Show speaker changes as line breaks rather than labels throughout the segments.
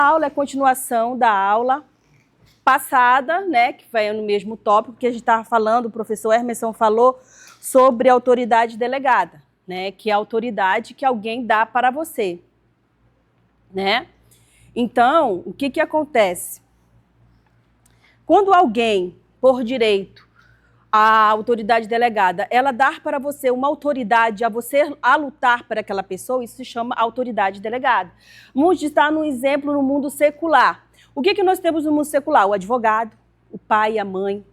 A aula é continuação da aula passada, né, que vai no mesmo tópico que a gente estava falando, o professor Hermeson falou sobre a autoridade delegada, né, que é a autoridade que alguém dá para você, né? Então, o que acontece? Quando alguém, por direito, a autoridade delegada, ela dar para você uma autoridade a lutar para aquela pessoa, isso se chama autoridade delegada. Vamos estar num exemplo no mundo secular. O que nós temos no mundo secular? O advogado, o pai e a mãe,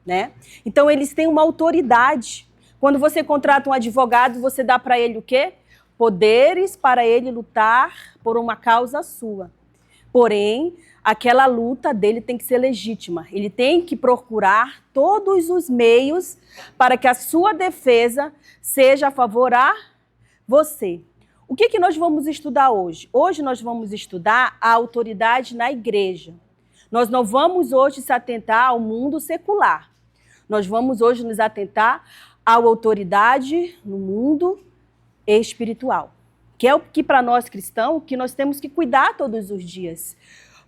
né? Então, eles têm uma autoridade. Quando você contrata um advogado, você dá para ele o quê? Poderes para ele lutar por uma causa sua. Porém, aquela luta dele tem que ser legítima. Ele tem que procurar todos os meios para que a sua defesa seja a favor a você. O que nós vamos estudar hoje? Hoje nós vamos estudar a autoridade na igreja. Nós não vamos hoje se atentar ao mundo secular. Nós vamos hoje nos atentar à autoridade no mundo espiritual. Que é o que para nós cristãos, que nós temos que cuidar todos os dias.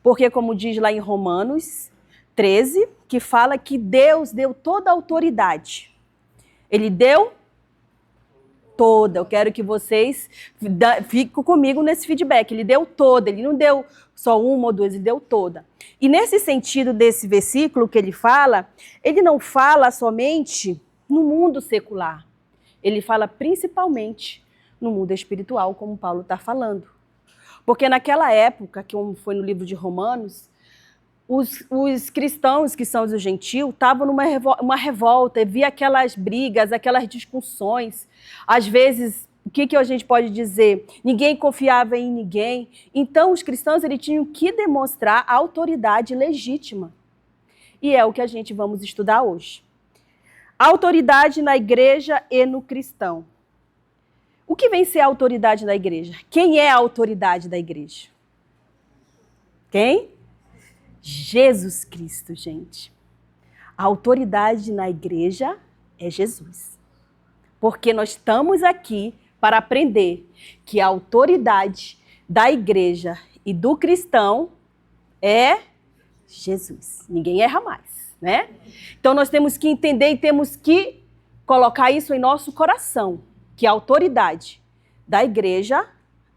Porque, como diz lá em Romanos 13, que fala que Deus deu toda a autoridade. Ele deu toda. Eu quero que vocês fiquem comigo nesse feedback. Ele deu toda, ele não deu só uma ou duas, ele deu toda. E nesse sentido desse versículo que ele não fala somente no mundo secular. Ele fala principalmente no mundo espiritual, como Paulo está falando. Porque naquela época, que foi no livro de Romanos, os cristãos, que são os gentios, estavam numa revolta, via aquelas brigas, aquelas discussões. Às vezes, o que a gente pode dizer? Ninguém confiava em ninguém. Então, os cristãos eles tinham que demonstrar a autoridade legítima. E é o que a gente vamos estudar hoje. Autoridade na igreja e no cristão. O que vem ser a autoridade da igreja? Quem é a autoridade da igreja? Quem? Jesus Cristo, gente. A autoridade na igreja é Jesus. Porque nós estamos aqui para aprender que a autoridade da igreja e do cristão é Jesus. Ninguém erra mais, né? Então nós temos que entender e temos que colocar isso em nosso coração. Que a autoridade da igreja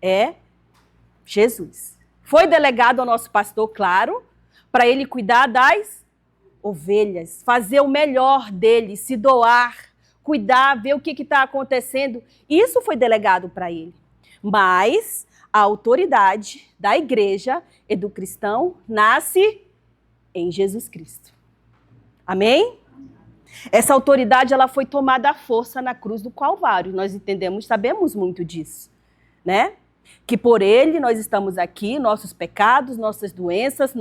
é Jesus. Foi delegado ao nosso pastor, claro, para ele cuidar das ovelhas, fazer o melhor dele, se doar, cuidar, ver o que está acontecendo. Isso foi delegado para ele. Mas a autoridade da igreja e do cristão nasce em Jesus Cristo. Amém? Essa autoridade ela foi tomada à força na cruz do Calvário. Nós entendemos, sabemos muito disso, né? Que por ele nós estamos aqui, nossos pecados, nossas doenças,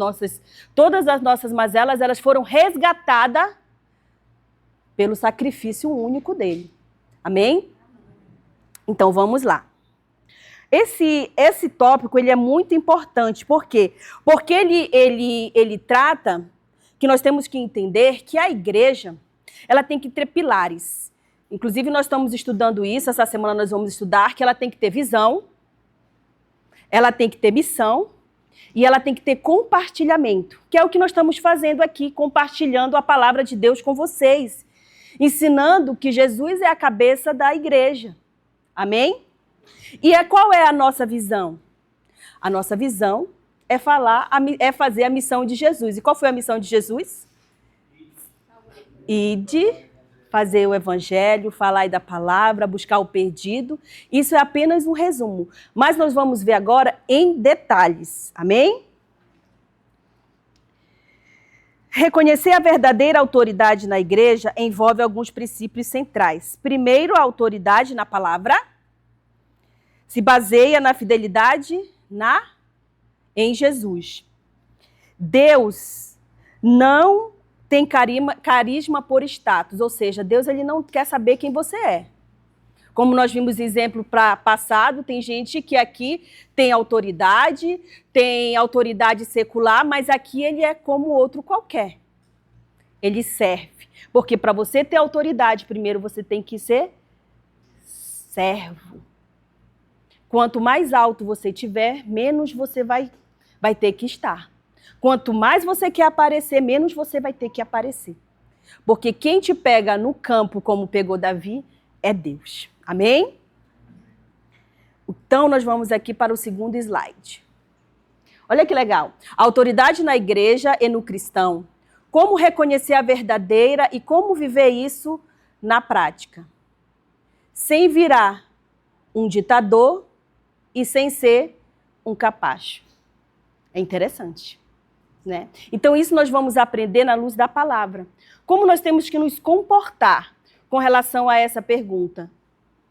todas as nossas mazelas, elas foram resgatadas pelo sacrifício único dele. Amém? Então vamos lá. Esse tópico ele é muito importante. Por quê? Porque ele trata que nós temos que entender que a igreja ela tem que ter pilares. Inclusive, nós estamos estudando isso, essa semana nós vamos estudar que ela tem que ter visão, ela tem que ter missão e ela tem que ter compartilhamento, que é o que nós estamos fazendo aqui, compartilhando a palavra de Deus com vocês, ensinando que Jesus é a cabeça da igreja. Amém? E qual é a nossa visão? A nossa visão é fazer a missão de Jesus. E qual foi a missão de Jesus? Ide, fazer o evangelho, falar da palavra, buscar o perdido. Isso é apenas um resumo. Mas nós vamos ver agora em detalhes. Amém? Reconhecer a verdadeira autoridade na igreja envolve alguns princípios centrais. Primeiro, a autoridade na palavra se baseia na fidelidade em Jesus. Deus não tem carisma por status, ou seja, Deus ele não quer saber quem você é. Como nós vimos exemplo passado, tem gente que aqui tem autoridade secular, mas aqui ele é como outro qualquer. Ele serve. Porque para você ter autoridade, primeiro você tem que ser servo. Quanto mais alto você tiver, menos você vai vai ter que estar. Quanto mais você quer aparecer, menos você vai ter que aparecer. Porque quem te pega no campo, como pegou Davi, é Deus. Amém? Então, nós vamos aqui para o segundo slide. Olha que legal. A autoridade na igreja e no cristão. Como reconhecer a verdadeira e como viver isso na prática. Sem virar um ditador e sem ser um capacho. É interessante, né? Então, isso nós vamos aprender na luz da palavra. Como nós temos que nos comportar com relação a essa pergunta?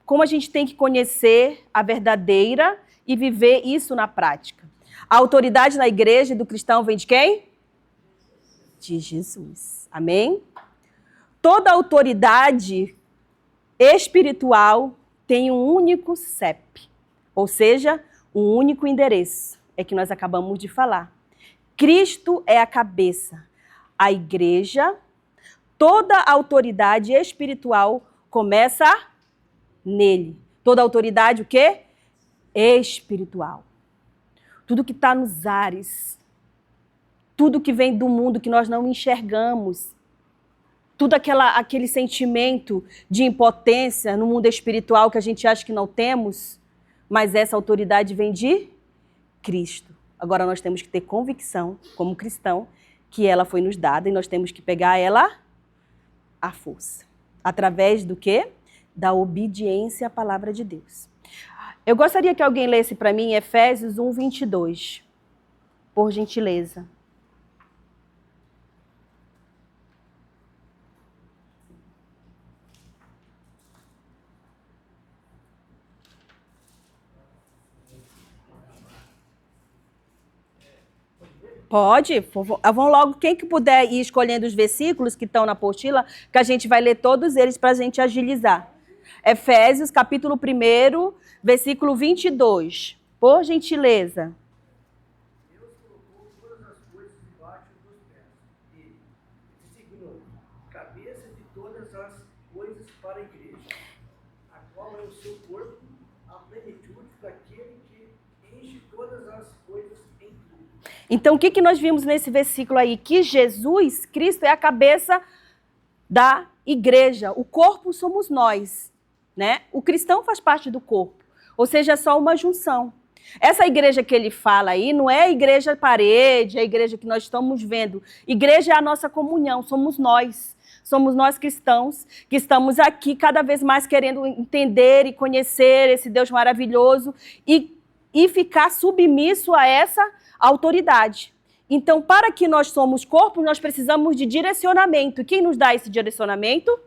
Como a gente tem que conhecer a verdadeira e viver isso na prática? A autoridade na igreja e do cristão vem de quem? De Jesus. Amém? Toda autoridade espiritual tem um único CEP, ou seja, um único endereço. É que nós acabamos de falar. Cristo é a cabeça. A igreja, toda autoridade espiritual começa nele. Toda autoridade o quê? Espiritual. Tudo que está nos ares, tudo que vem do mundo que nós não enxergamos, tudo aquele sentimento de impotência no mundo espiritual que a gente acha que não temos, mas essa autoridade vem de Cristo. Agora nós temos que ter convicção, como cristão, que ela foi nos dada e nós temos que pegar ela à força. Através do quê? Da obediência à palavra de Deus. Eu gostaria que alguém lesse para mim Efésios 1, 22. Por gentileza. Pode, vão logo, quem que puder ir escolhendo os versículos que estão na apostila, que a gente vai ler todos eles para a gente agilizar. Efésios, capítulo 1, versículo 22. Por gentileza.
Deus colocou todas as coisas debaixo dos pés dele, designou cabeça de todas as coisas para a igreja, a qual é o seu corpo, a plenitude daquele que enche todas as coisas em tudo.
Então, o que nós vimos nesse versículo aí? Que Jesus, Cristo, é a cabeça da igreja. O corpo somos nós, né? O cristão faz parte do corpo, ou seja, é só uma junção. Essa igreja que ele fala aí não é a igreja parede, é a igreja que nós estamos vendo. Igreja é a nossa comunhão, somos nós. Somos nós cristãos que estamos aqui cada vez mais querendo entender e conhecer esse Deus maravilhoso e ficar submisso a essa autoridade. Então, para que nós somos corpo, nós precisamos de direcionamento. Quem nos dá esse direcionamento?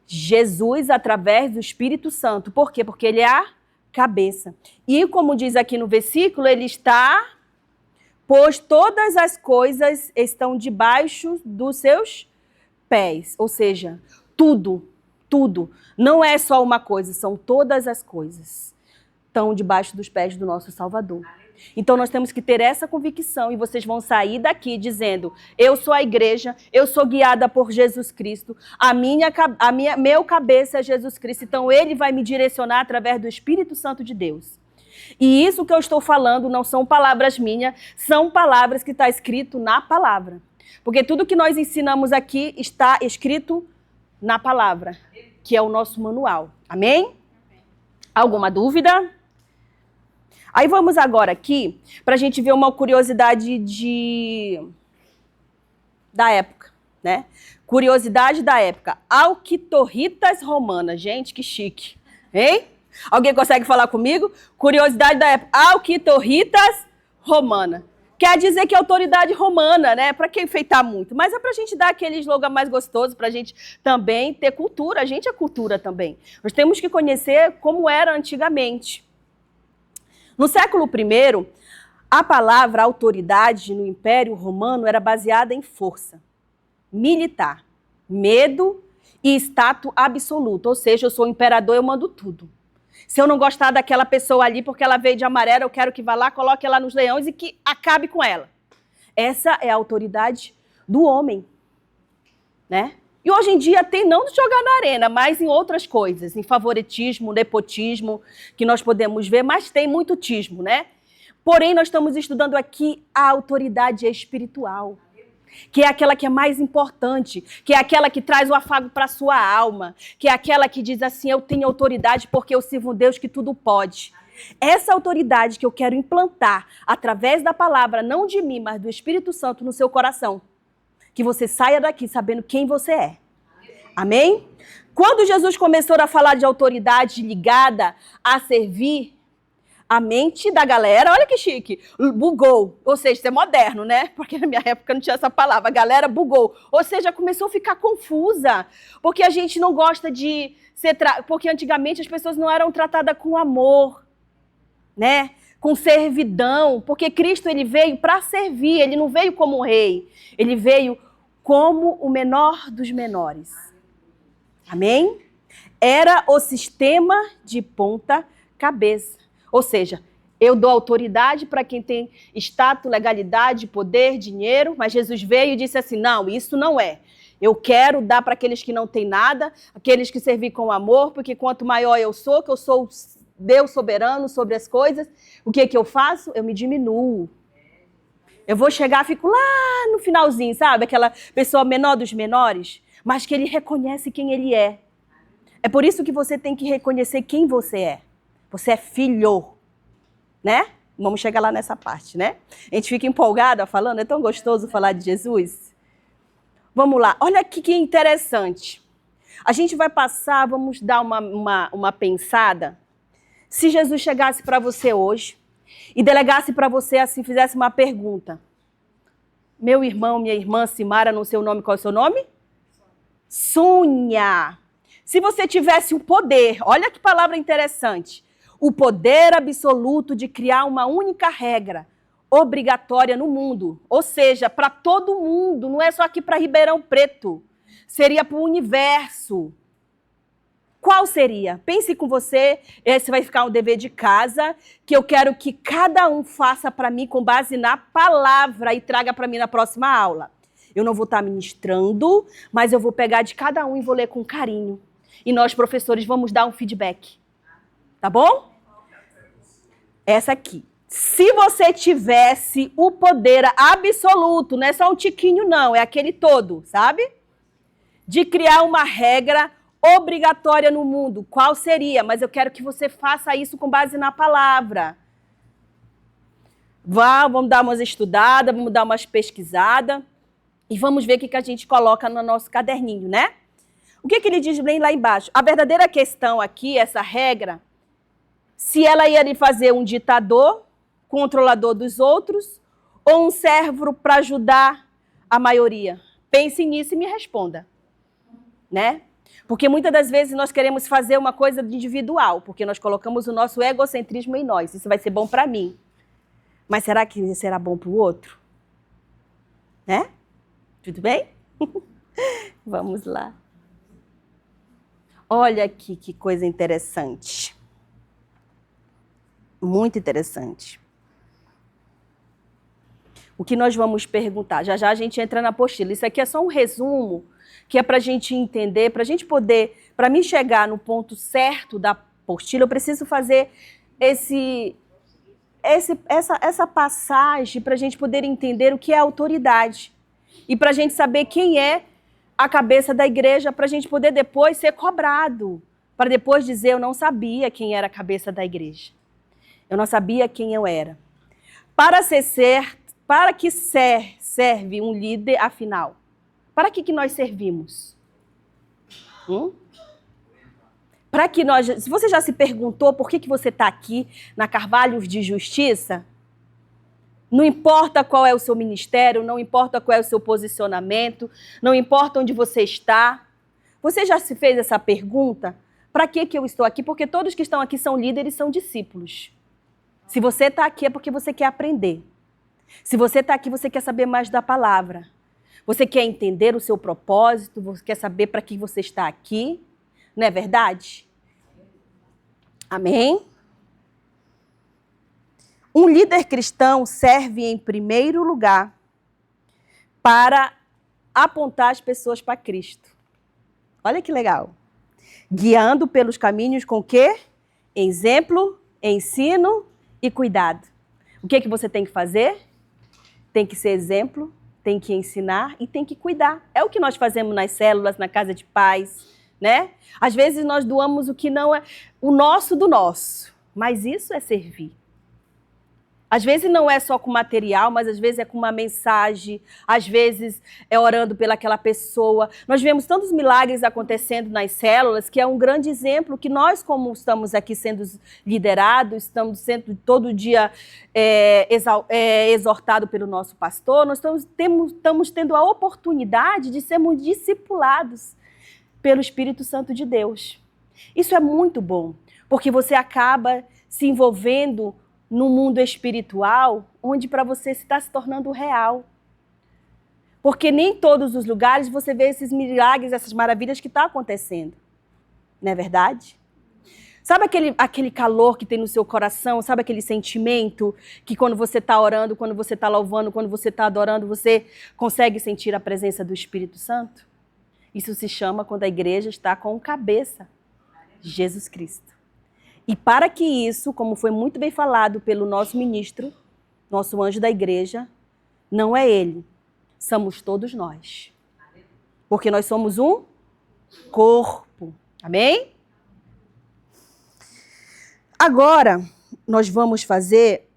Jesus, através do Espírito Santo. Por quê? Porque ele é a cabeça. E como diz aqui no versículo, ele está, pois todas as coisas estão debaixo dos seus pés. Ou seja, tudo. Não é só uma coisa, são todas as coisas. Estão debaixo dos pés do nosso Salvador. Então nós temos que ter essa convicção e vocês vão sair daqui dizendo: eu sou a igreja, eu sou guiada por Jesus Cristo, meu cabeça é Jesus Cristo, então ele vai me direcionar através do Espírito Santo de Deus. E isso que eu estou falando não são palavras minhas, são palavras que está escrito na palavra. Porque tudo que nós ensinamos aqui está escrito na palavra, que é o nosso manual. Amém? Alguma dúvida? Aí vamos agora aqui para a gente ver uma curiosidade da época, né? Curiosidade da época. Alquitorritas romanas. Gente, que chique. Hein? Alguém consegue falar comigo? Curiosidade da época. Alquitorritas romana. Quer dizer que é autoridade romana, né? Para que enfeitar muito? Mas é para a gente dar aquele slogan mais gostoso, para a gente também ter cultura. A gente é cultura também. Nós temos que conhecer como era antigamente. No século I, a palavra autoridade no Império Romano era baseada em força militar, medo e status absoluto. Ou seja, eu sou o imperador, eu mando tudo. Se eu não gostar daquela pessoa ali porque ela veio de amarelo, eu quero que vá lá, coloque ela nos leões e que acabe com ela. Essa é a autoridade do homem, né? E hoje em dia tem não de jogar na arena, mas em outras coisas, em favoritismo, nepotismo, que nós podemos ver, mas tem muito tismo, né? Porém, nós estamos estudando aqui a autoridade espiritual, que é aquela que é mais importante, que é aquela que traz o afago para a sua alma, que é aquela que diz assim, eu tenho autoridade porque eu sirvo um Deus que tudo pode. Essa autoridade que eu quero implantar através da palavra, não de mim, mas do Espírito Santo no seu coração. Que você saia daqui sabendo quem você é. Amém? Quando Jesus começou a falar de autoridade ligada a servir, a mente da galera, olha que chique, bugou. Ou seja, isso é moderno, né? Porque na minha época não tinha essa palavra. A galera bugou. Ou seja, começou a ficar confusa. Porque a gente não gosta de ser... Porque antigamente as pessoas não eram tratadas com amor, né? Com servidão. Porque Cristo, ele veio para servir. Ele não veio como um rei. Ele veio como o menor dos menores. Amém? Era o sistema de ponta cabeça. Ou seja, eu dou autoridade para quem tem status, legalidade, poder, dinheiro, mas Jesus veio e disse assim, não, isso não é. Eu quero dar para aqueles que não têm nada, aqueles que servir com amor, porque quanto maior eu sou, que eu sou Deus soberano sobre as coisas, o que eu faço? Eu me diminuo. Eu vou chegar, fico lá no finalzinho, sabe? Aquela pessoa menor dos menores, mas que ele reconhece quem ele é. É por isso que você tem que reconhecer quem você é. Você é filho, né? Vamos chegar lá nessa parte, né? A gente fica empolgada falando, é tão gostoso falar de Jesus. Vamos lá, olha aqui que interessante. A gente vai passar, vamos dar uma pensada. Se Jesus chegasse para você hoje e delegasse para você assim, fizesse uma pergunta. Meu irmão, minha irmã, Simara, não sei o nome, qual é o seu nome? Sônia. Se você tivesse o poder, olha que palavra interessante. O poder absoluto de criar uma única regra obrigatória no mundo. Ou seja, para todo mundo, não é só aqui para Ribeirão Preto. Seria para o universo. Qual seria? Pense com você, esse vai ficar um dever de casa, que eu quero que cada um faça para mim com base na palavra e traga para mim na próxima aula. Eu não vou estar ministrando, mas eu vou pegar de cada um e vou ler com carinho. E nós, professores, vamos dar um feedback. Tá bom? Essa aqui. Se você tivesse o poder absoluto, não é só um tiquinho não, é aquele todo, sabe? De criar uma regra obrigatória no mundo, qual seria? Mas eu quero que você faça isso com base na palavra. Vamos dar umas estudadas, vamos dar umas pesquisadas e vamos ver o que a gente coloca no nosso caderninho, né? O que ele diz bem lá embaixo? A verdadeira questão aqui, essa regra, se ela ia lhe fazer um ditador, controlador dos outros, ou um servo para ajudar a maioria? Pense nisso e me responda, né? Porque muitas das vezes nós queremos fazer uma coisa individual, porque nós colocamos o nosso egocentrismo em nós. Isso vai ser bom para mim. Mas será que será bom para o outro? Né? Tudo bem? Vamos lá. Olha aqui que coisa interessante. Muito interessante. O que nós vamos perguntar? Já já a gente entra na apostila. Isso aqui é só um resumo, que é para a gente entender, para a gente poder, para mim chegar no ponto certo da apostila, eu preciso fazer essa passagem para a gente poder entender o que é autoridade. E para a gente saber quem é a cabeça da igreja, para a gente poder depois ser cobrado. Para depois dizer, eu não sabia quem era a cabeça da igreja. Eu não sabia quem eu era. Para que serve um líder, afinal? Para que nós servimos? Para que nós... Se você já se perguntou por que você está aqui na Carvalhos de Justiça, não importa qual é o seu ministério, não importa qual é o seu posicionamento, não importa onde você está. Você já se fez essa pergunta? Para que eu estou aqui? Porque todos que estão aqui são líderes, são discípulos. Se você está aqui é porque você quer aprender. Se você está aqui, você quer saber mais da palavra. Você quer entender o seu propósito, você quer saber para que você está aqui. Não é verdade? Amém? Um líder cristão serve em primeiro lugar para apontar as pessoas para Cristo. Olha que legal. Guiando pelos caminhos com quê? Exemplo, ensino e cuidado. O que você tem que fazer? Tem que ser exemplo, tem que ensinar e tem que cuidar. É o que nós fazemos nas células, na casa de paz, né? Às vezes nós doamos o que não é o nosso do nosso, mas isso é servir. Às vezes não é só com material, mas às vezes é com uma mensagem, às vezes é orando pelaquela pessoa. Nós vemos tantos milagres acontecendo nas células, que é um grande exemplo que nós, como estamos aqui sendo liderados, estamos sendo todo dia exortados pelo nosso pastor, nós estamos tendo a oportunidade de sermos discipulados pelo Espírito Santo de Deus. Isso é muito bom, porque você acaba se envolvendo no mundo espiritual, onde para você está se tornando real. Porque nem em todos os lugares você vê esses milagres, essas maravilhas que estão acontecendo. Não é verdade? Sabe aquele calor que tem no seu coração? Sabe aquele sentimento que quando você está orando, quando você está louvando, quando você está adorando, você consegue sentir a presença do Espírito Santo? Isso se chama quando a igreja está com cabeça, Jesus Cristo. E para que isso, como foi muito bem falado pelo nosso ministro, nosso anjo da igreja, não é ele, somos todos nós. Porque nós somos um corpo. Amém? Agora, nós vamos fazer...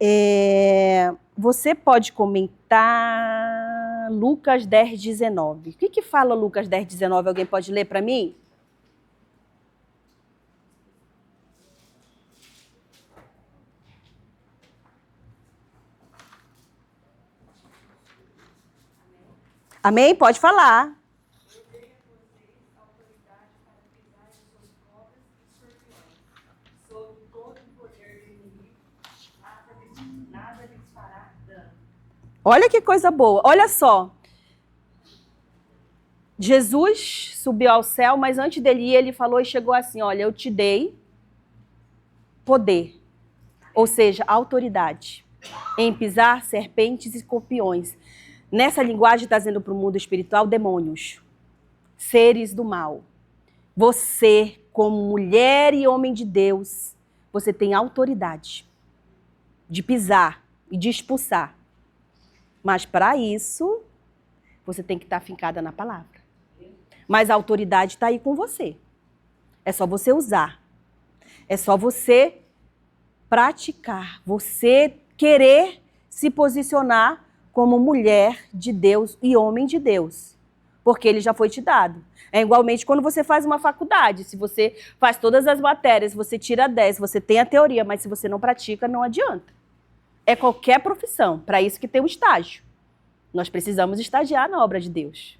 Você pode comentar Lucas 10, 19. O que fala Lucas 10, 19? Alguém pode ler para mim? Amém? Pode falar.
Eu dei a vocês autoridade para pisar em suas cobras e escorpiões, sob todo o poder do inimigo, nada lhes fará dano.
Olha que coisa boa. Olha só. Jesus subiu ao céu, mas antes dele ir, ele falou e chegou assim, olha, eu te dei poder, ou seja, autoridade, em pisar serpentes e escorpiões. Nessa linguagem está dizendo para o mundo espiritual, demônios, seres do mal. Você, como mulher e homem de Deus, você tem autoridade de pisar e de expulsar. Mas para isso, você tem que estar fincada na palavra. Mas a autoridade está aí com você. É só você usar. É só você praticar. Você querer se posicionar como mulher de Deus e homem de Deus, porque ele já foi te dado. É igualmente quando você faz uma faculdade, se você faz todas as matérias, você tira 10, você tem a teoria, mas se você não pratica, não adianta. É qualquer profissão, para isso que tem um estágio. Nós precisamos estagiar na obra de Deus.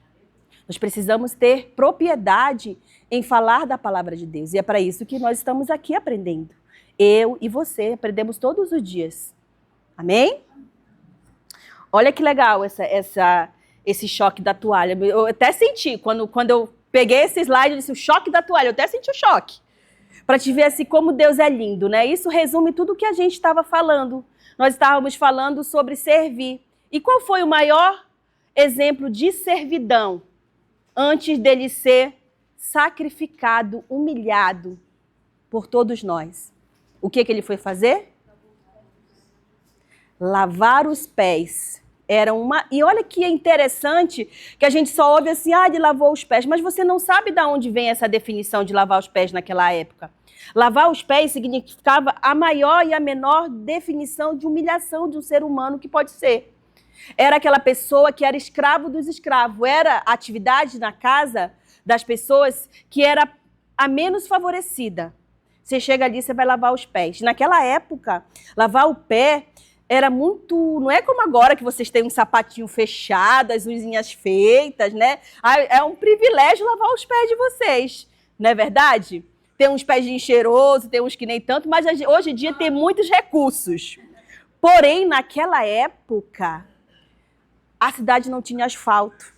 Nós precisamos ter propriedade em falar da palavra de Deus, e é para isso que nós estamos aqui aprendendo. Eu e você aprendemos todos os dias. Amém? Olha que legal esse choque da toalha. Eu até senti, quando eu peguei esse slide, eu disse o choque da toalha, eu até senti o choque. Para te ver assim como Deus é lindo, né? Isso resume tudo o que a gente estava falando. Nós estávamos falando sobre servir. E qual foi o maior exemplo de servidão antes dele ser sacrificado, humilhado por todos nós? O que ele foi fazer? Lavar os pés. E olha que é interessante que a gente só ouve assim, ele lavou os pés, mas você não sabe de onde vem essa definição de lavar os pés naquela época. Lavar os pés significava a maior e a menor definição de humilhação de um ser humano que pode ser. Era aquela pessoa que era escravo dos escravos, era a atividade na casa das pessoas que era a menos favorecida. Você chega ali, você vai lavar os pés. Naquela época, lavar o pé era muito... Não é como agora que vocês têm um sapatinho fechado, as unhas feitas, né? É um privilégio lavar os pés de vocês, não é verdade? Tem uns pezinhos cheirosos, tem uns que nem tanto, mas hoje em dia tem muitos recursos. Porém, naquela época, a cidade não tinha asfalto.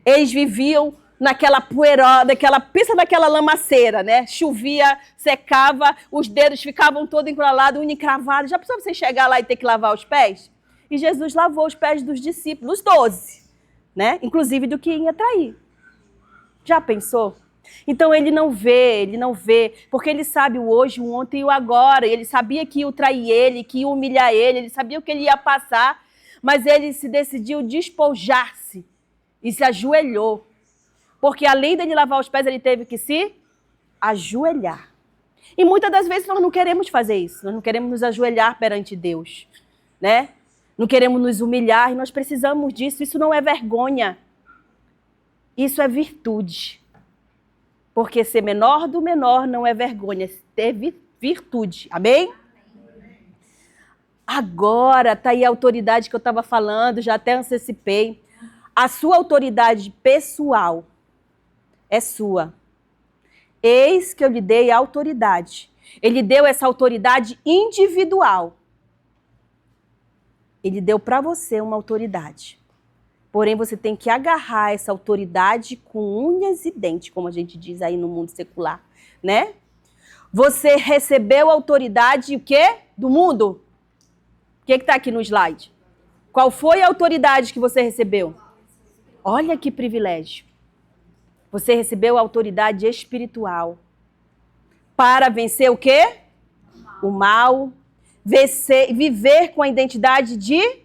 Eles viviam naquela poeira, pensa naquela lamaceira, né? Chovia, secava, os dedos ficavam todos encrolados, unha encravada. Já pensou você chegar lá e ter que lavar os pés? E Jesus lavou os pés dos discípulos, os 12, né? Inclusive do que ia trair. Já pensou? Então ele não vê, porque ele sabe o hoje, o ontem e o agora. Ele sabia que ia trair ele, que ia humilhar ele sabia o que ele ia passar, mas ele se decidiu despojar-se e se ajoelhou. Porque além dele lavar os pés, ele teve que se ajoelhar. E muitas das vezes nós não queremos fazer isso, nós não queremos nos ajoelhar perante Deus, né? Não queremos nos humilhar e nós precisamos disso. Isso não é vergonha, isso é virtude. Porque ser menor do menor não é vergonha, é virtude. Amém? Agora está aí a autoridade que eu estava falando, já até antecipei. A sua autoridade pessoal é sua. Eis que eu lhe dei a autoridade. Ele deu essa autoridade individual. Ele deu para você uma autoridade. Porém, você tem que agarrar essa autoridade com unhas e dentes, como a gente diz aí no mundo secular, né? Você recebeu a autoridade, o quê? Do mundo. O que está aqui no slide? Qual foi a autoridade que você recebeu? Olha que privilégio. Você recebeu a autoridade espiritual. Para vencer o quê? O mal. Viver com a identidade de...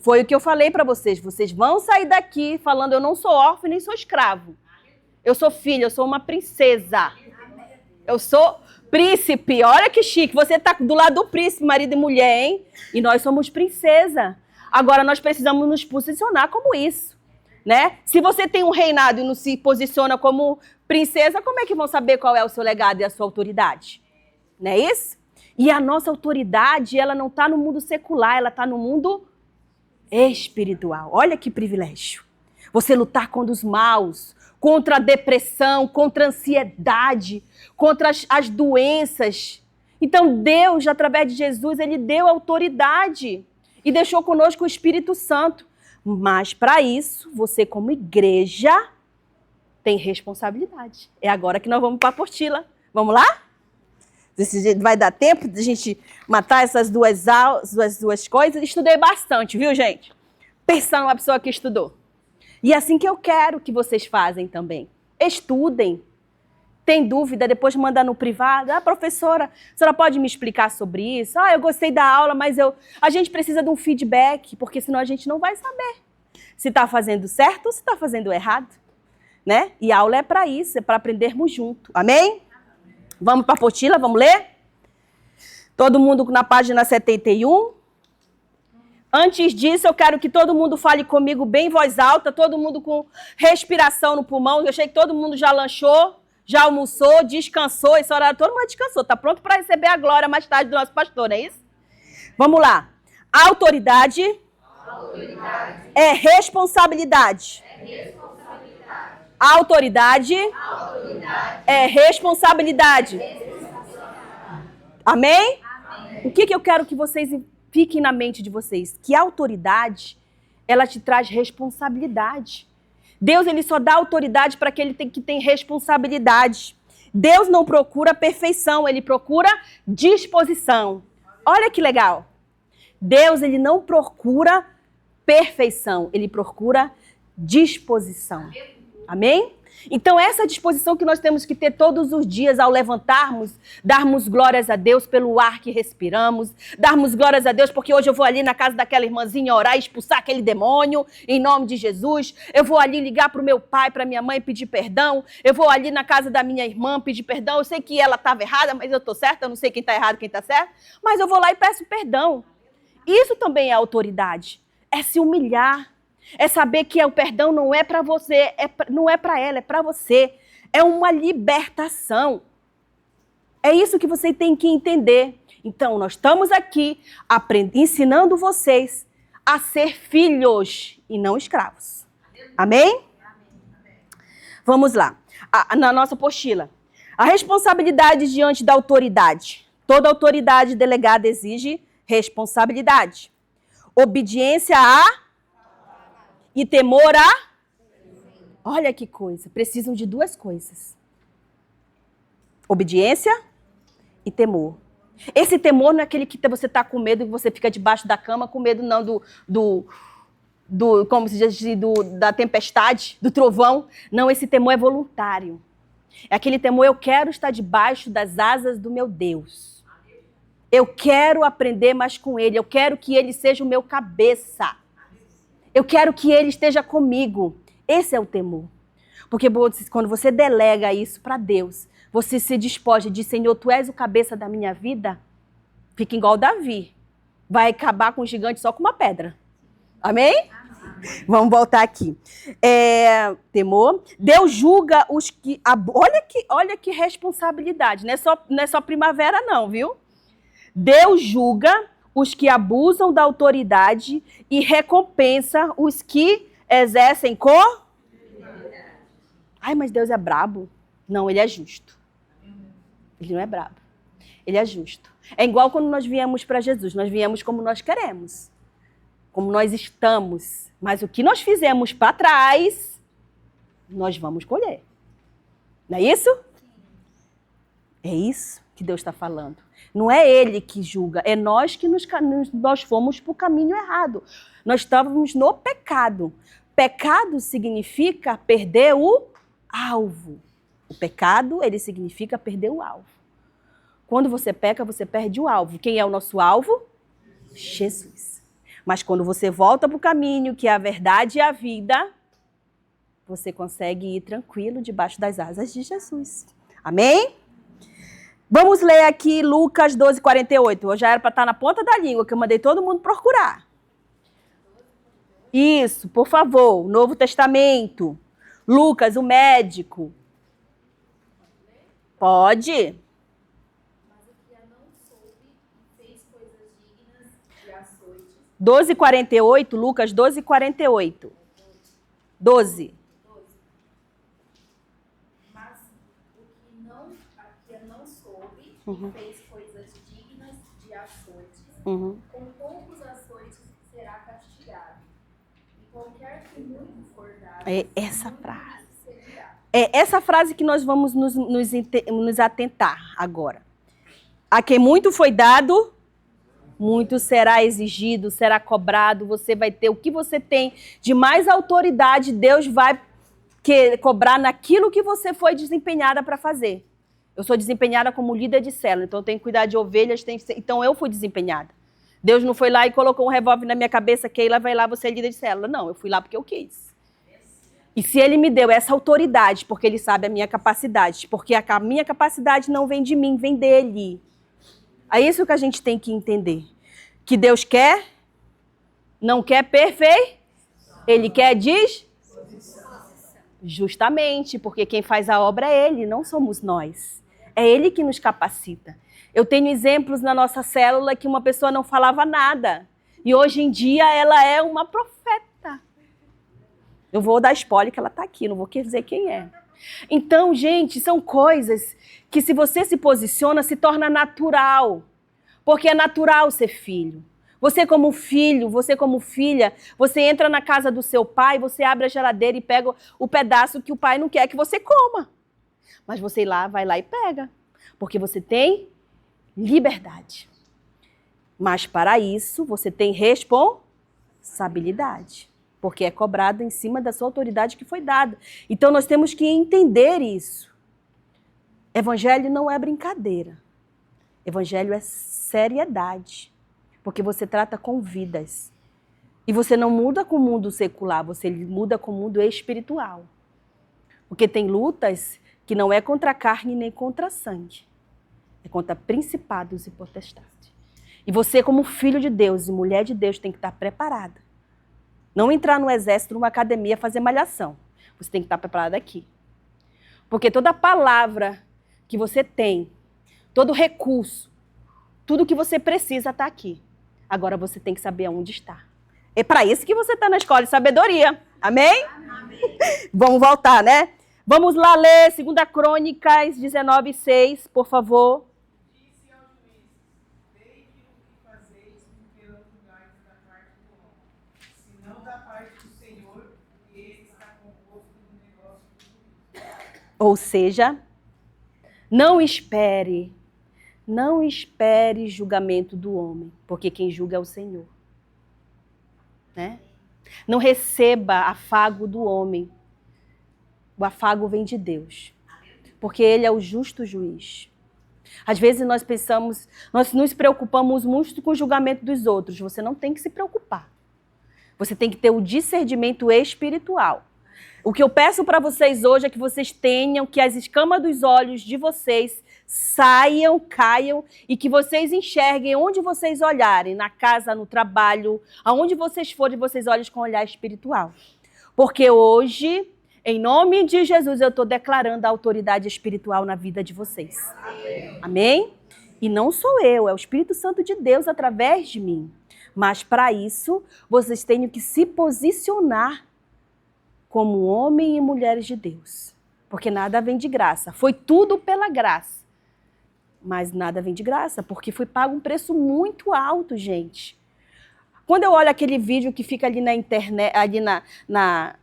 Foi o que eu falei para vocês. Vocês vão sair daqui falando, eu não sou órfão nem sou escravo. Eu sou filha, eu sou uma princesa. Eu sou príncipe. Olha que chique. Você está do lado do príncipe, marido e mulher, hein? E nós somos princesa. Agora nós precisamos nos posicionar como isso, né? Se você tem um reinado e não se posiciona como princesa, como é que vão saber qual é o seu legado e a sua autoridade? Não é isso? E a nossa autoridade, ela não está no mundo secular, ela está no mundo espiritual. Olha que privilégio. Você lutar contra os maus, contra a depressão, contra a ansiedade, contra as doenças. Então Deus, através de Jesus, ele deu autoridade e deixou conosco o Espírito Santo. Mas para isso, você como igreja tem responsabilidade. É agora que nós vamos para a apostila. Vamos lá? Vai dar tempo de a gente matar essas duas coisas? Estudei bastante, viu, gente? Pensando numa pessoa que estudou. E é assim que eu quero que vocês fazem também. Estudem. Tem dúvida, depois manda no privado. Ah, professora, a senhora pode me explicar sobre isso? Ah, eu gostei da aula, mas a gente precisa de um feedback, porque senão a gente não vai saber se está fazendo certo ou se está fazendo errado, né? E a aula é para isso, é para aprendermos junto. Amém? Vamos para a apostila, vamos ler? Todo mundo na página 71. Antes disso, eu quero que todo mundo fale comigo bem em voz alta, todo mundo com respiração no pulmão. Eu achei que todo mundo já lanchou, já almoçou, descansou. Esse horário todo mundo descansou. Está pronto para receber a glória mais tarde do nosso pastor, não é isso? Vamos lá. Autoridade, é responsabilidade. Autoridade é responsabilidade. Amém? O que eu quero que vocês fiquem na mente de vocês? Que a autoridade, ela te traz responsabilidade. Deus, ele só dá autoridade para aquele que tem responsabilidade. Deus não procura perfeição, ele procura disposição. Olha que legal. Deus, ele não procura perfeição, ele procura disposição. Amém? Então, essa disposição que nós temos que ter todos os dias ao levantarmos, darmos glórias a Deus pelo ar que respiramos, darmos glórias a Deus porque hoje eu vou ali na casa daquela irmãzinha orar e expulsar aquele demônio, em nome de Jesus. Eu vou ali ligar para o meu pai, para minha mãe pedir perdão. Eu vou ali na casa da minha irmã pedir perdão. Eu sei que ela estava errada, mas eu estou certa. Eu não sei quem está errado, quem está certo. Mas eu vou lá e peço perdão. Isso também é autoridade. É se humilhar. É saber que o perdão não é para você, não é para ela, é para você. É uma libertação. É isso que você tem que entender. Então, nós estamos aqui ensinando vocês a ser filhos e não escravos. Amém? Vamos lá. Na nossa apostila. A responsabilidade diante da autoridade. Toda autoridade delegada exige responsabilidade. Obediência a... E temor a... Olha que coisa. Precisam de duas coisas. Obediência e temor. Esse temor não é aquele que você está com medo e você fica debaixo da cama com medo não como se diz, da tempestade, do trovão. Não, esse temor é voluntário. É aquele temor, eu quero estar debaixo das asas do meu Deus. Eu quero aprender mais com Ele. Eu quero que Ele seja o meu cabeça. Eu quero que Ele esteja comigo. Esse é o temor. Porque quando você delega isso para Deus, você se despoja de Senhor, Tu és o cabeça da minha vida, fica igual Davi. Vai acabar com o gigante só com uma pedra. Amém? Vamos voltar aqui. Temor. Deus julga os que... Olha que responsabilidade. Não é só primavera não, viu? Deus julga os que abusam da autoridade e recompensa os que exercem com... Ai, mas Deus é brabo. Não, Ele é justo. Ele não é brabo. Ele é justo. É igual quando nós viemos para Jesus. Nós viemos como nós queremos. Como nós estamos. Mas o que nós fizemos para trás, nós vamos colher. Não é isso? É isso que Deus está falando. Não é Ele que julga, é nós que nós fomos para o caminho errado. Nós estávamos no pecado. Pecado significa perder o alvo. O pecado, ele significa perder o alvo. Quando você peca, você perde o alvo. Quem é o nosso alvo? Jesus. Mas quando você volta para o caminho, que é a verdade e a vida, você consegue ir tranquilo debaixo das asas de Jesus. Amém? Vamos ler aqui Lucas 12, 48. Eu já era para estar na ponta da língua, que eu mandei todo mundo procurar. Isso, por favor. Novo Testamento. Lucas, o médico. Pode.
Mas o que a não soube e fez coisas dignas de açoites.
12:48, Lucas 12:48. 12.
Mas a que a não soube e fez coisas dignas de açoites, com poucos açoites será castigado. E qualquer que muito for dado,
É essa
muito
frase.
receberá.
É essa frase que nós vamos nos atentar agora. A quem muito foi dado, muito será exigido, será cobrado. Você vai ter o que você tem de mais autoridade, Deus vai cobrar naquilo que você foi desempenhada para fazer. Eu sou desempenhada como líder de célula, então eu tenho que cuidar de ovelhas, então eu fui desempenhada. Deus não foi lá e colocou um revólver na minha cabeça, Keila, vai lá, você é líder de célula. Não, eu fui lá porque eu quis. E se Ele me deu essa autoridade, porque Ele sabe a minha capacidade, porque a minha capacidade não vem de mim, vem dEle. É isso que a gente tem que entender. Que Deus quer, não quer perfeito, Ele quer justamente, porque quem faz a obra é Ele, não somos nós. É Ele que nos capacita. Eu tenho exemplos na nossa célula que uma pessoa não falava nada. E hoje em dia ela é uma profeta. Eu vou dar spoiler que ela está aqui, não vou dizer quem é. Então, gente, são coisas que se você se posiciona, se torna natural. Porque é natural ser filho. Você como filho, você como filha, você entra na casa do seu pai, você abre a geladeira e pega o pedaço que o pai não quer que você coma. Mas você vai lá e pega. Porque você tem liberdade. Mas para isso, você tem responsabilidade. Porque é cobrado em cima da sua autoridade que foi dada. Então nós temos que entender isso. Evangelho não é brincadeira. Evangelho é seriedade. Porque você trata com vidas. E você não muda com o mundo secular, você muda com o mundo espiritual. Porque tem lutas que não é contra a carne nem contra a sangue. É contra principados e potestades. E você, como filho de Deus e mulher de Deus, tem que estar preparada. Não entrar no exército, numa academia, fazer malhação. Você tem que estar preparado aqui. Porque toda palavra que você tem, todo recurso, tudo que você precisa está aqui. Agora você tem que saber aonde está. É para isso que você está na escola de sabedoria. Amém? Amém. Vamos voltar, né? Vamos lá ler 2 Crônicas 19:6, por favor.
Disse ao juiz: dei que o que fazeis porque não julgais da parte do homem, senão da parte do Senhor, e ele está convosco no negócio do juízo.
Ou seja, não espere julgamento do homem, porque quem julga é o Senhor. Né? Não receba afago do homem. O afago vem de Deus. Porque ele é o justo juiz. Às vezes nós nos preocupamos muito com o julgamento dos outros. Você não tem que se preocupar. Você tem que ter o discernimento espiritual. O que eu peço para vocês hoje é que vocês tenham, que as escamas dos olhos de vocês saiam, caiam e que vocês enxerguem onde vocês olharem, na casa, no trabalho, aonde vocês forem, vocês olhem com olhar espiritual. Porque hoje, em nome de Jesus, eu estou declarando a autoridade espiritual na vida de vocês. Amém? Amém? E não sou eu, é o Espírito Santo de Deus através de mim. Mas para isso, vocês têm que se posicionar como homem e mulheres de Deus. Porque nada vem de graça. Foi tudo pela graça. Mas nada vem de graça, porque foi pago um preço muito alto, gente. Quando eu olho aquele vídeo que fica ali na internet, ali na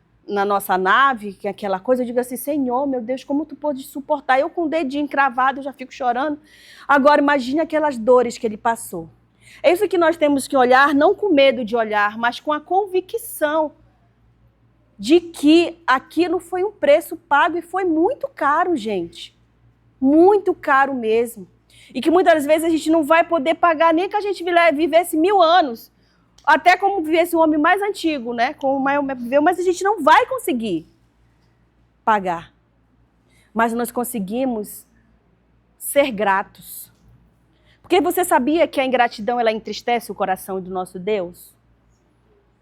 nossa nave, que é aquela coisa, eu digo assim, Senhor, meu Deus, como tu pôde suportar? Eu com o dedinho encravado, eu já fico chorando. Agora, imagine aquelas dores que ele passou. É isso que nós temos que olhar, não com medo de olhar, mas com a convicção de que aquilo foi um preço pago e foi muito caro, gente. Muito caro mesmo. E que muitas vezes a gente não vai poder pagar nem que a gente vivesse 1000 anos. Até como vivesse o homem mais antigo, né? Como o Maomé viveu, mas a gente não vai conseguir pagar. Mas nós conseguimos ser gratos. Porque você sabia que a ingratidão ela entristece o coração do nosso Deus?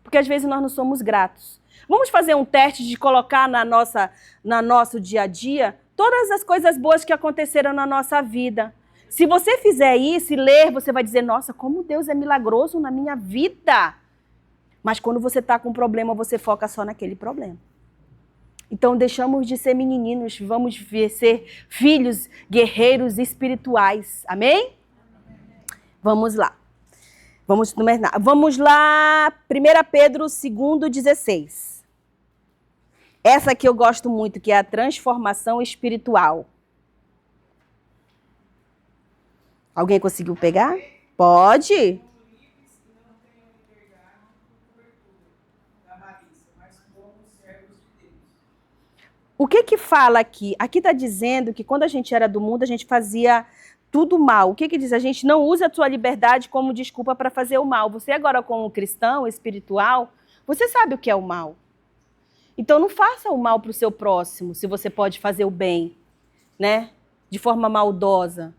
Porque às vezes nós não somos gratos. Vamos fazer um teste de colocar na nosso dia a dia todas as coisas boas que aconteceram na nossa vida. Se você fizer isso e ler, você vai dizer, nossa, como Deus é milagroso na minha vida. Mas quando você está com um problema, você foca só naquele problema. Então deixamos de ser menininhos, vamos ser filhos guerreiros espirituais. Amém? Vamos lá. Vamos lá, 1 Pedro 2:16. Essa aqui eu gosto muito, que é a transformação espiritual. Alguém conseguiu pegar? Pode. O que fala aqui? Aqui está dizendo que quando a gente era do mundo, a gente fazia tudo mal. O que diz? A gente não usa a sua liberdade como desculpa para fazer o mal. Você agora, como cristão espiritual, você sabe o que é o mal. Então não faça o mal para o seu próximo, se você pode fazer o bem, né? De forma maldosa.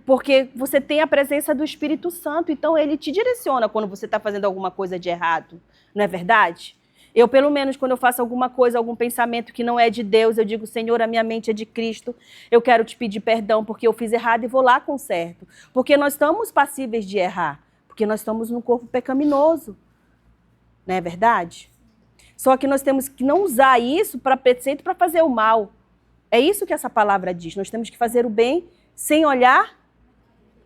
Porque você tem a presença do Espírito Santo, então ele te direciona quando você está fazendo alguma coisa de errado. Não é verdade? Eu, pelo menos, quando eu faço alguma coisa, algum pensamento que não é de Deus, eu digo, Senhor, a minha mente é de Cristo, eu quero te pedir perdão porque eu fiz errado e vou lá conserto. Porque nós estamos passíveis de errar, porque nós estamos num corpo pecaminoso. Não é verdade? Só que nós temos que não usar isso para fazer o mal. É isso que essa palavra diz. Nós temos que fazer o bem sem olhar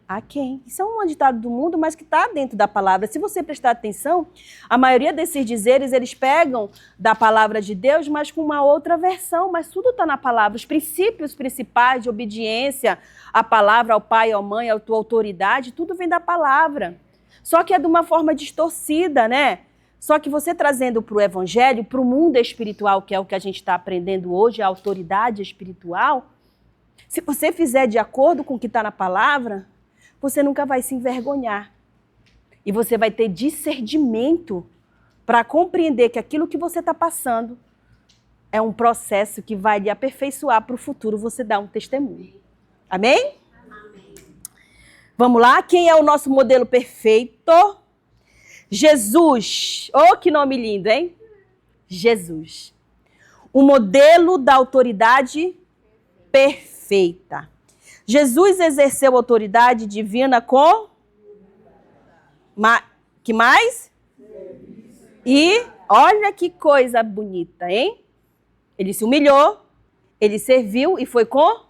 a quem. Isso é um ditado do mundo, mas que está dentro da palavra. Se você prestar atenção, a maioria desses dizeres, eles pegam da palavra de Deus, mas com uma outra versão. Mas tudo está na palavra. Os princípios principais de obediência à palavra, ao pai, à mãe, à tua autoridade, tudo vem da palavra. Só que é de uma forma distorcida, né? Só que você trazendo para o evangelho, para o mundo espiritual, que é o que a gente está aprendendo hoje, a autoridade espiritual, se você fizer de acordo com o que está na palavra, você nunca vai se envergonhar. E você vai ter discernimento para compreender que aquilo que você está passando é um processo que vai lhe aperfeiçoar para o futuro você dar um testemunho. Amém? Amém. Vamos lá? Quem é o nosso modelo perfeito? Jesus. Oh, que nome lindo, hein? Jesus. O modelo da autoridade perfeita. Jesus exerceu autoridade divina com... Que mais? E olha que coisa bonita, hein? Ele se humilhou, ele serviu e foi com...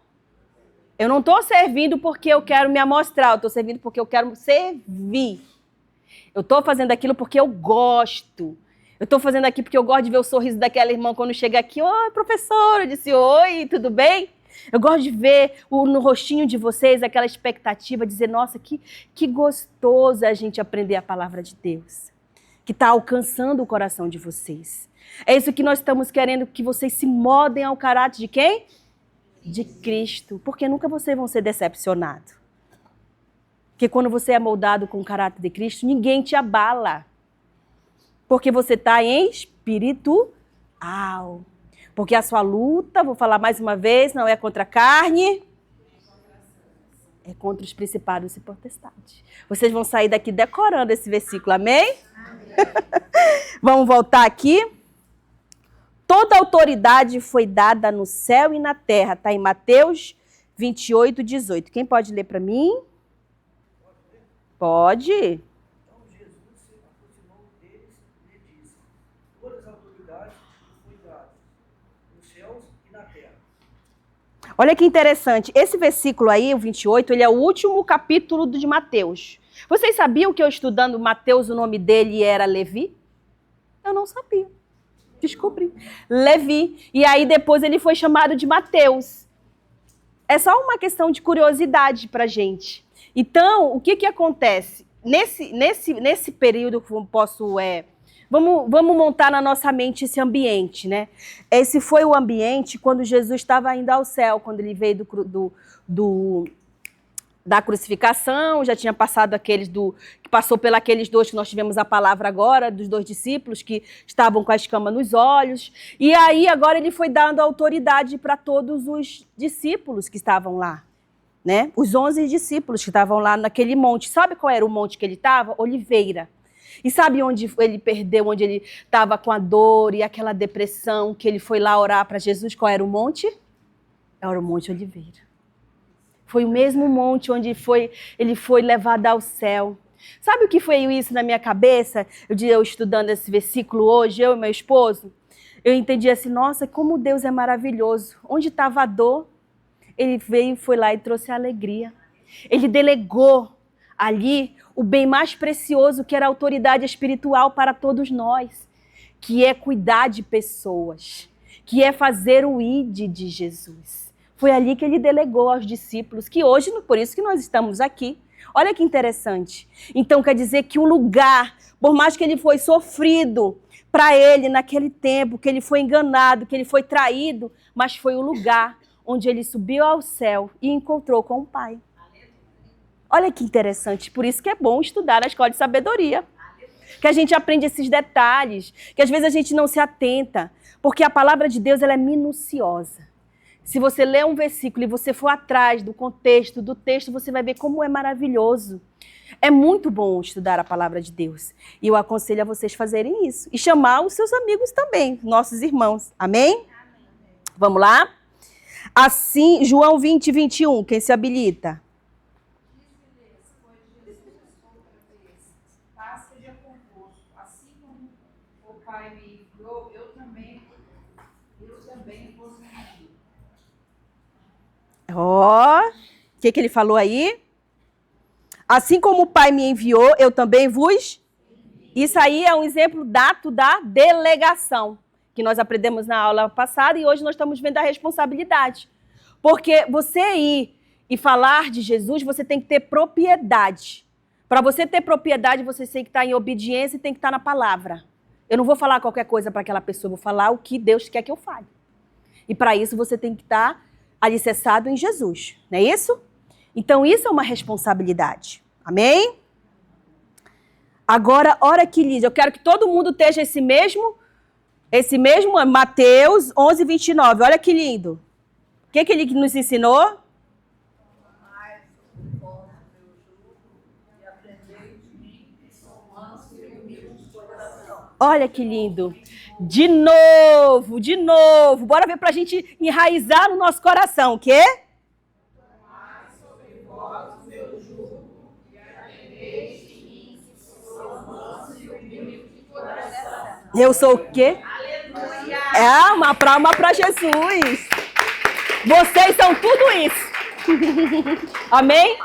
Eu não estou servindo porque eu quero me amostrar, eu estou servindo porque eu quero servir. Eu estou fazendo aquilo porque eu gosto. Eu estou fazendo aqui porque eu gosto de ver o sorriso daquela irmã quando chega aqui. Oi, professora. Eu disse, oi, tudo bem? Eu gosto de ver no rostinho de vocês aquela expectativa, dizer, nossa, que gostoso é a gente aprender a palavra de Deus, que está alcançando o coração de vocês. É isso que nós estamos querendo, que vocês se modem ao caráter de quem? de Cristo, porque nunca vocês vão ser decepcionados. Porque quando você é moldado com o caráter de Cristo, ninguém te abala. Porque você está em espiritual. Porque a sua luta, vou falar mais uma vez, não é contra a carne, é contra os principados e potestades. Vocês vão sair daqui decorando esse versículo, amém? Vamos voltar aqui. Toda autoridade foi dada no céu e na terra. Está em Mateus 28, 18. Quem pode ler para mim? Pode.
Então Jesus se aproximou deles e lhe disse: todas as autoridades foi dadas nos céus e na terra.
Olha que interessante. Esse versículo aí, o 28, ele é o último capítulo de Mateus. Vocês sabiam que eu estudando Mateus, o nome dele era Levi? Eu não sabia. Descobri. Levi. E aí depois ele foi chamado de Mateus. É só uma questão de curiosidade pra gente. Então, o que acontece? Nesse período, vamos montar na nossa mente esse ambiente, né? Esse foi o ambiente quando Jesus estava indo ao céu, quando ele veio da crucificação, já tinha passado que passou pelos dois que nós tivemos a palavra agora, dos 2 discípulos que estavam com a escama nos olhos. E aí agora ele foi dando autoridade para todos os discípulos que estavam lá, né? Os 11 discípulos que estavam lá naquele monte. Sabe qual era o monte que ele estava? Oliveira. E sabe onde ele perdeu, onde ele estava com a dor e aquela depressão, que ele foi lá orar para Jesus? Qual era o monte? Era o Monte Oliveira. Foi o mesmo monte onde ele foi levado ao céu. Sabe o que foi isso na minha cabeça? Eu estudando esse versículo hoje, eu e meu esposo, eu entendi assim, nossa, como Deus é maravilhoso. Onde estava a dor, ele veio, foi lá e trouxe a alegria. Ele delegou ali o bem mais precioso, que era a autoridade espiritual para todos nós, que é cuidar de pessoas, que é fazer o ID de Jesus. Foi ali que ele delegou aos discípulos, que hoje, por isso que nós estamos aqui. Olha que interessante. Então, quer dizer que o lugar, por mais que ele foi sofrido para ele naquele tempo, que ele foi enganado, que ele foi traído, mas foi o lugar onde ele subiu ao céu e encontrou com o Pai. Olha que interessante. Por isso que é bom estudar na escola de sabedoria. Que a gente aprende esses detalhes, que às vezes a gente não se atenta, porque a palavra de Deus ela é minuciosa. Se você ler um versículo e você for atrás do contexto, do texto, você vai ver como é maravilhoso. É muito bom estudar a palavra de Deus. E eu aconselho a vocês fazerem isso. E chamar os seus amigos também, nossos irmãos. Amém? Amém. Vamos lá? Assim, João 20, 21, quem se habilita?
Paz seja convosco, assim como o Pai me enviou, eu também vos envio.
Ó, o que ele falou aí? Assim como o Pai me enviou, eu também vos... Isso aí é um exemplo dato da delegação, que nós aprendemos na aula passada e hoje nós estamos vendo a responsabilidade. Porque você ir e falar de Jesus, você tem que ter propriedade. Para você ter propriedade, você tem que estar em obediência e tem que estar na palavra. Eu não vou falar qualquer coisa para aquela pessoa, eu vou falar o que Deus quer que eu fale. E para isso você tem que estar alicerçado em Jesus, não é isso? Então isso é uma responsabilidade, amém? Agora, olha que lindo, eu quero que todo mundo esteja esse mesmo Mateus 11, 29, olha que lindo. O que ele nos ensinou? Olha que lindo. De novo. Bora ver pra gente enraizar no nosso coração. O quê? Eu sou o quê? Aleluia! É uma palma para Jesus. Vocês são tudo isso. Amém?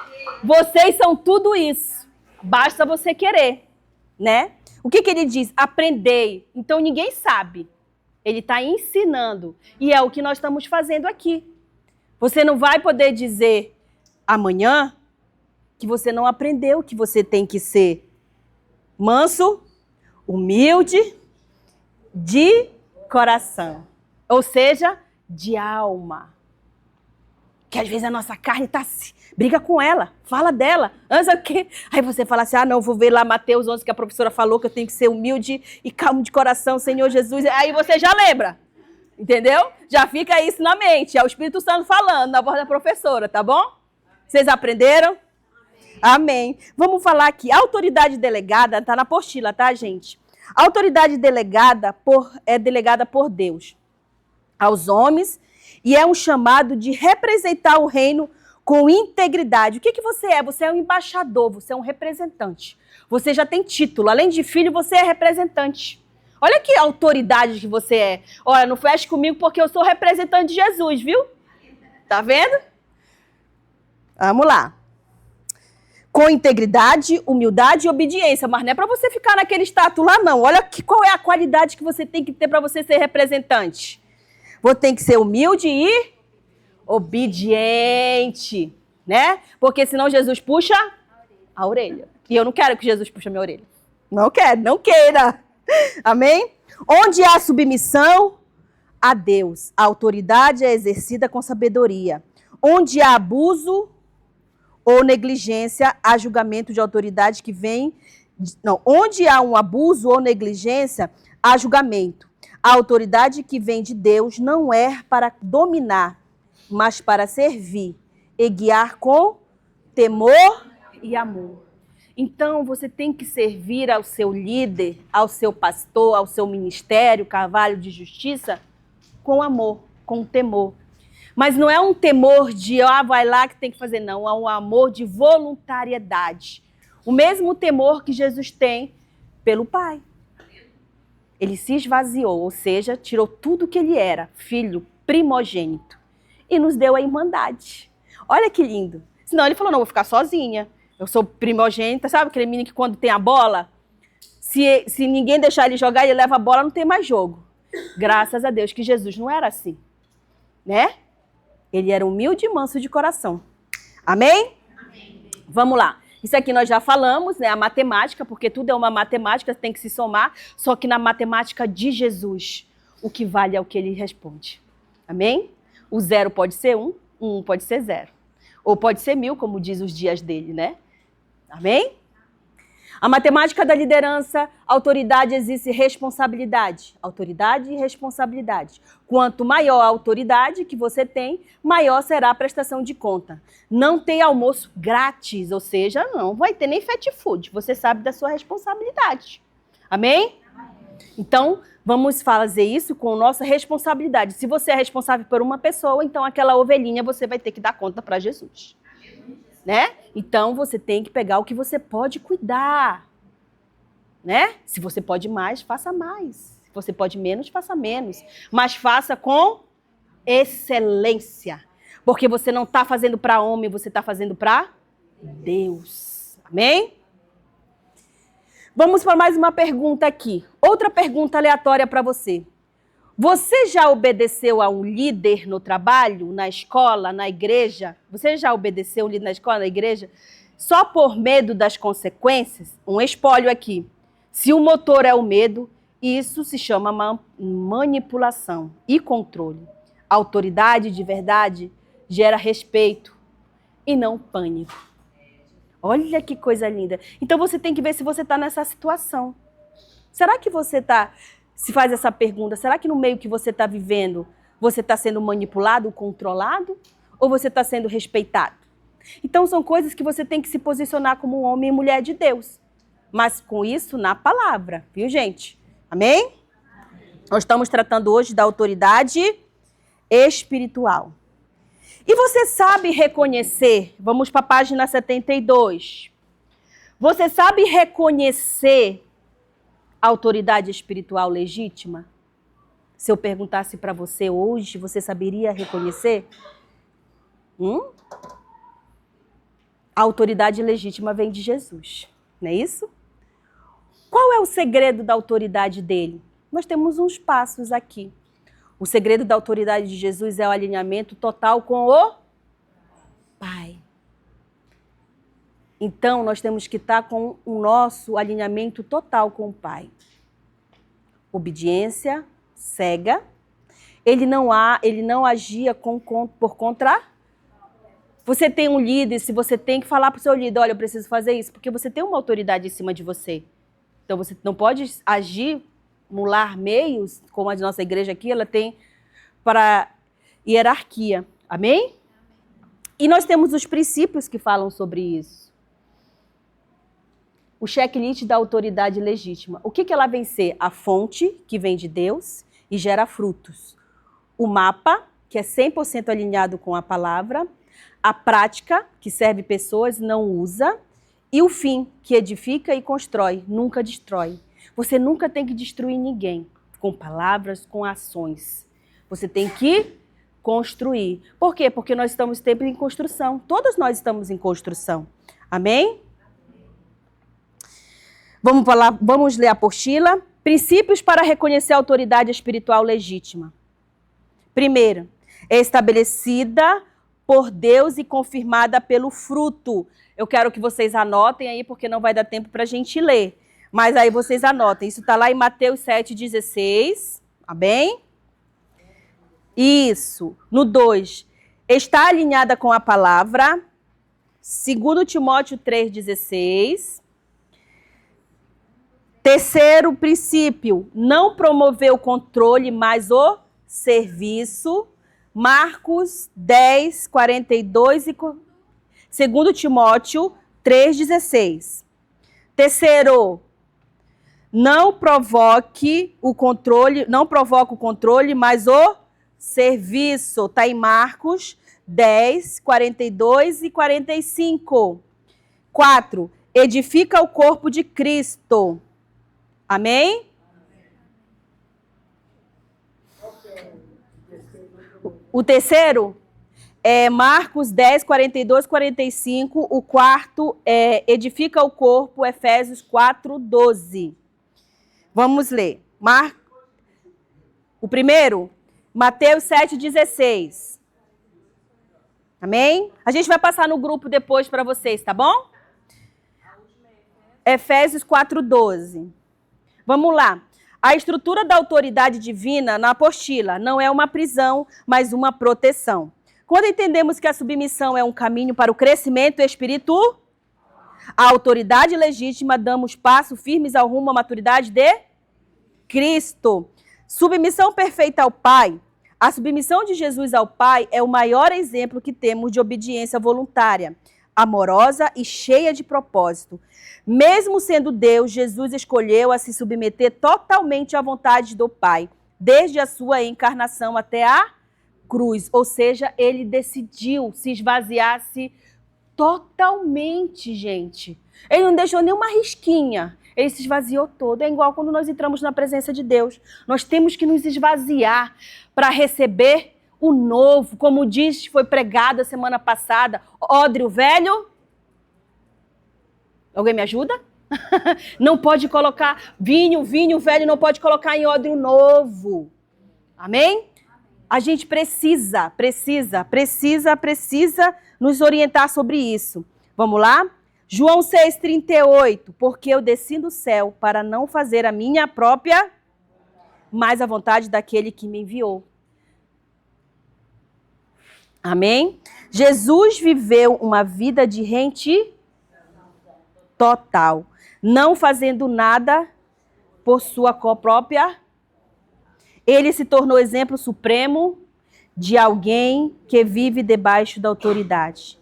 Vocês são tudo isso. Basta você querer, né? O que ele diz? Aprendei. Então ninguém sabe. Ele está ensinando. E é o que nós estamos fazendo aqui. Você não vai poder dizer amanhã que você não aprendeu, que você tem que ser manso, humilde, de coração. Ou seja, de alma. Porque às vezes a nossa carne tá assim, briga com ela, fala dela, antes o quê? Aí você fala assim, não, vou ver lá Mateus 11 que a professora falou que eu tenho que ser humilde e calmo de coração, Senhor Jesus. Aí você já lembra, entendeu? Já fica isso na mente, é o Espírito Santo falando na voz da professora, tá bom? Vocês aprenderam? Amém. Vamos falar aqui, a autoridade delegada, tá na apostila, tá, gente? A autoridade delegada é delegada por Deus aos homens e é um chamado de representar o reino com integridade. O que você é? Você é um embaixador, você é um representante. Você já tem título. Além de filho, você é representante. Olha que autoridade que você é. Olha, não feche comigo porque eu sou representante de Jesus, viu? Tá vendo? Vamos lá. Com integridade, humildade e obediência. Mas não é para você ficar naquele status lá, não. Olha qual é a qualidade que você tem que ter para você ser representante. Você tem que ser humilde e obediente, né? Porque senão Jesus puxa a orelha. E eu não quero que Jesus puxe a minha orelha. Não quero, não queira. Amém? Onde há submissão a Deus, a autoridade é exercida com sabedoria. Onde há abuso ou negligência, há julgamento de autoridade que vem... Não, onde há um abuso ou negligência, há julgamento. A autoridade que vem de Deus não é para dominar, mas para servir e guiar com temor e amor. Então, você tem que servir ao seu líder, ao seu pastor, ao seu ministério, cavalo de justiça, com amor, com temor. Mas não é um temor de, vai lá que tem que fazer, não. É um amor de voluntariedade. O mesmo temor que Jesus tem pelo Pai. Ele se esvaziou, ou seja, tirou tudo que ele era, filho primogênito, e nos deu a irmandade. Olha que lindo. Senão ele falou, não, vou ficar sozinha. Eu sou primogênita, sabe aquele menino que quando tem a bola, se ninguém deixar ele jogar, ele leva a bola, não tem mais jogo. Graças a Deus que Jesus não era assim, né? Ele era humilde e manso de coração. Amém? Amém. Vamos lá. Isso aqui nós já falamos, né? A matemática, porque tudo é uma matemática, tem que se somar. Só que na matemática de Jesus, o que vale é o que ele responde. Amém? O 0 pode ser 1, 1 pode ser 0. Ou pode ser 1000, como diz os dias dele, né? Amém? A matemática da liderança, autoridade existe responsabilidade. Autoridade e responsabilidade. Quanto maior a autoridade que você tem, maior será a prestação de conta. Não tem almoço grátis, ou seja, não vai ter nem fast food. Você sabe da sua responsabilidade. Amém? Então, vamos fazer isso com nossa responsabilidade. Se você é responsável por uma pessoa, então aquela ovelhinha você vai ter que dar conta para Jesus. Né? Então, você tem que pegar o que você pode cuidar, né? Se você pode mais, faça mais. Se você pode menos, faça menos. Mas faça com excelência. Porque você não está fazendo para homem, você está fazendo para Deus. Amém? Vamos para mais uma pergunta aqui. Outra pergunta aleatória para você. Você já obedeceu a um líder no trabalho, na escola, na igreja? Você já obedeceu um líder na escola, na igreja? Só por medo das consequências? Um espólio aqui. Se o motor é o medo, isso se chama manipulação e controle. Autoridade de verdade gera respeito e não pânico. Olha que coisa linda. Então você tem que ver se você está nessa situação. Será que você está... Se faz essa pergunta, será que no meio que você está vivendo, você está sendo manipulado, controlado? Ou você está sendo respeitado? Então, são coisas que você tem que se posicionar como um homem e mulher de Deus. Mas com isso, na palavra, viu, gente? Amém? Nós estamos tratando hoje da autoridade espiritual. E você sabe reconhecer, vamos para a página 72. Você sabe reconhecer a autoridade espiritual legítima? Se eu perguntasse para você hoje, você saberia reconhecer? A autoridade legítima vem de Jesus, não é isso? Qual é o segredo da autoridade dele? Nós temos uns passos aqui. O segredo da autoridade de Jesus é o alinhamento total com o Pai. Então, nós temos que estar com o nosso alinhamento total com o Pai. Obediência cega. Ele não agia por contra Você tem um líder, se você tem que falar para o seu líder, olha, eu preciso fazer isso, porque você tem uma autoridade em cima de você. Então, você não pode agir, mular meios, como a de nossa igreja aqui, ela tem para hierarquia. Amém? E nós temos os princípios que falam sobre isso. O checklist da autoridade legítima. O que ela vem ser? A fonte, que vem de Deus e gera frutos. O mapa, que é 100% alinhado com a palavra. A prática, que serve pessoas, não usa. E o fim, que edifica e constrói, nunca destrói. Você nunca tem que destruir ninguém com palavras, com ações. Você tem que construir. Por quê? Porque nós estamos sempre em construção. Todos nós estamos em construção. Amém? Vamos ler a apostila. Princípios para reconhecer a autoridade espiritual legítima. Primeiro, é estabelecida por Deus e confirmada pelo fruto. Eu quero que vocês anotem aí, porque não vai dar tempo para a gente ler. Mas aí vocês anotem. Isso está lá em Mateus 7,16. Amém? Isso. No 2. Está alinhada com a palavra. 2 Timóteo 3,16. Terceiro princípio. Não promover o controle, mas o serviço. Marcos 10, 42 e 2 Timóteo 3,16. Terceiro, não provoca o controle, mas o serviço. Está em Marcos 10, 42 e 45. 4, edifica o corpo de Cristo. Amém? O terceiro é Marcos 10, 42, 45. O quarto é edifica o corpo, Efésios 4, 12. Vamos ler. O primeiro, Mateus 7, 16. Amém? A gente vai passar no grupo depois para vocês, tá bom? Efésios 4, 12. Vamos lá. A estrutura da autoridade divina na apostila não é uma prisão, mas uma proteção. Quando entendemos que a submissão é um caminho para o crescimento espiritual, a autoridade legítima, damos passos firmes ao rumo à maturidade de Cristo. Submissão perfeita ao Pai. A submissão de Jesus ao Pai é o maior exemplo que temos de obediência voluntária, amorosa e cheia de propósito. Mesmo sendo Deus, Jesus escolheu a se submeter totalmente à vontade do Pai, desde a sua encarnação até a cruz. Ou seja, ele decidiu se esvaziar-se totalmente, gente. Ele não deixou nenhuma risquinha. Ele se esvaziou todo. É igual quando nós entramos na presença de Deus. Nós temos que nos esvaziar para receber o novo. Como diz, foi pregado a semana passada, ódrio velho. Alguém me ajuda? Não pode colocar vinho velho, não pode colocar em ódrio novo. Amém? A gente precisa nos orientar sobre isso. Vamos lá? João 6,38. Porque eu desci do céu para não fazer a minha própria, mas a vontade daquele que me enviou. Amém? Jesus viveu uma vida de rente total, não fazendo nada por sua própria. Ele se tornou exemplo supremo de alguém que vive debaixo da autoridade.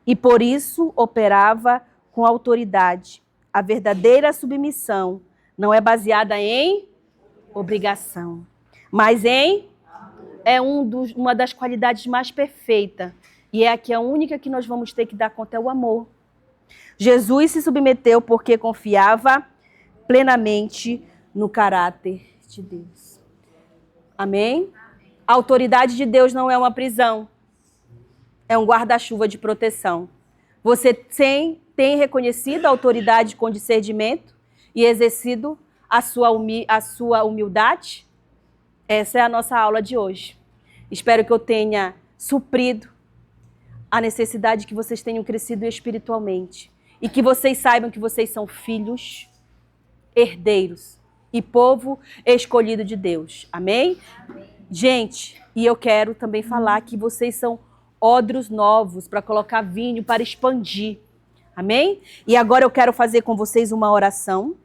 E por isso operava com autoridade. A verdadeira submissão não é baseada em obrigação, mas uma das qualidades mais perfeitas. E é aqui a única que nós vamos ter que dar conta é o amor. Jesus se submeteu porque confiava plenamente no caráter de Deus. Amém? A autoridade de Deus não é uma prisão. É um guarda-chuva de proteção. Você tem reconhecido a autoridade com discernimento e exercido a sua humildade? Essa é a nossa aula de hoje. Espero que eu tenha suprido a necessidade que vocês tenham crescido espiritualmente. E que vocês saibam que vocês são filhos, herdeiros e povo escolhido de Deus. Amém? Amém. Gente, e eu quero também falar que vocês são odres novos, para colocar vinho, para expandir. Amém? E agora eu quero fazer com vocês uma oração.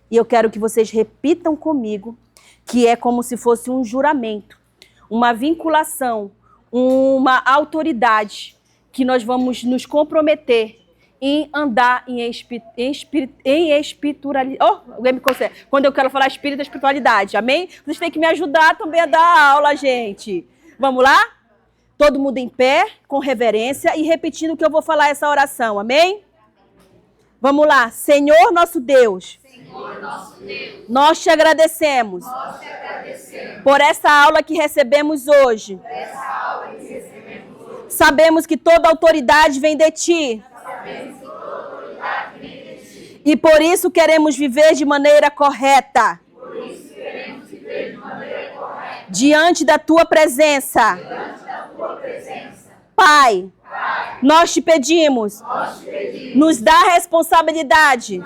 E eu quero que vocês repitam comigo, que é como se fosse um juramento, uma vinculação, uma autoridade que nós vamos nos comprometer em andar em espiritualidade. Alguém me consegue? Quando eu quero falar espírito, espiritualidade. Amém? Vocês têm que me ajudar também a dar aula, gente. Vamos lá? Todo mundo em pé, com reverência e repetindo o que eu vou falar essa oração. Amém? Vamos lá. Senhor nosso Deus. Nós te agradecemos, por essa aula que recebemos hoje. Sabemos que toda autoridade vem de ti. E por isso queremos viver de maneira correta. Diante da tua presença. Pai, nós te pedimos, nos dá responsabilidade